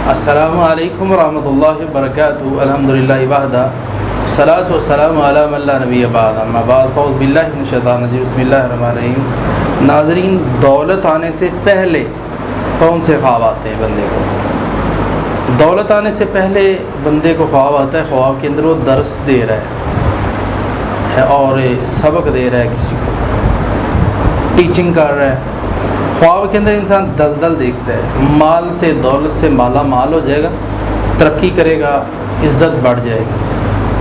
السلام علیکم ورحمۃ اللہ وبرکاتہ. الحمدللہ وحدہ والصلاۃ والسلام علی من لا نبی بعد. اما بعد فاعوذ باللہ من الشیطان الرجیم. بسم اللہ الرحمن الرحیم. ناظرین، دولت آنے سے پہلے کون سے خواب آتے ہیں بندے کو؟ دولت آنے سے پہلے بندے کو خواب آتا ہے. خواب کے اندر وہ درس دے رہا ہے اور سبق دے رہا ہے، کسی کو ٹیچنگ کر رہا ہے. خواب کے اندر انسان دلدل دیکھتا ہے، مال سے دولت سے مالا مال ہو جائے گا، ترقی کرے گا، عزت بڑھ جائے گی.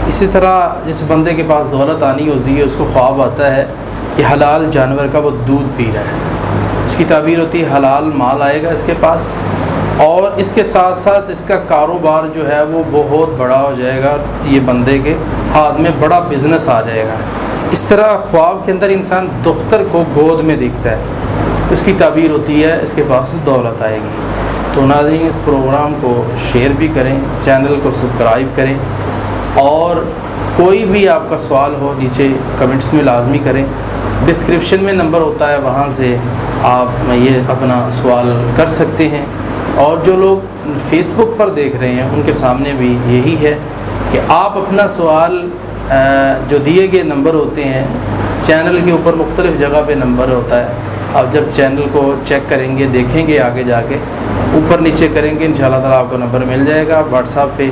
اسی طرح جس بندے کے پاس دولت آنی ہوتی ہے اس کو خواب آتا ہے کہ حلال جانور کا وہ دودھ پی رہا ہے. اس کی تعبیر ہوتی ہے حلال مال آئے گا اس کے پاس، اور اس کے ساتھ ساتھ اس کا کاروبار جو ہے وہ بہت بڑا ہو جائے گا. یہ بندے کے ہاتھ میں بڑا بزنس آ جائے گا. اس طرح خواب کے اندر انسان دختر کو گود میں دیکھتا ہے، اس کی تعبیر ہوتی ہے اس کے پاس دولت آئے گی. تو ناظرین، اس پروگرام کو شیئر بھی کریں، چینل کو سبسکرائب کریں، اور کوئی بھی آپ کا سوال ہو نیچے کمنٹس میں لازمی کریں. ڈسکرپشن میں نمبر ہوتا ہے، وہاں سے آپ یہ اپنا سوال کر سکتے ہیں. اور جو لوگ فیس بک پر دیکھ رہے ہیں ان کے سامنے بھی یہی ہے کہ آپ اپنا سوال جو دیے گئے نمبر ہوتے ہیں، چینل کے اوپر مختلف جگہ پہ نمبر ہوتا ہے. آپ جب چینل کو چیک کریں گے، دیکھیں گے، آگے جا کے اوپر نیچے کریں گے، انشاءاللہ تعالیٰ آپ کو نمبر مل جائے گا. واٹس ایپ پہ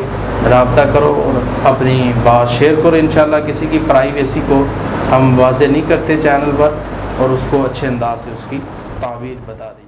رابطہ کرو اور اپنی بات شیئر کرو. انشاءاللہ کسی کی پرائیویسی کو ہم واضح نہیں کرتے چینل پر، اور اس کو اچھے انداز سے اس کی تعبیر بتا دیں.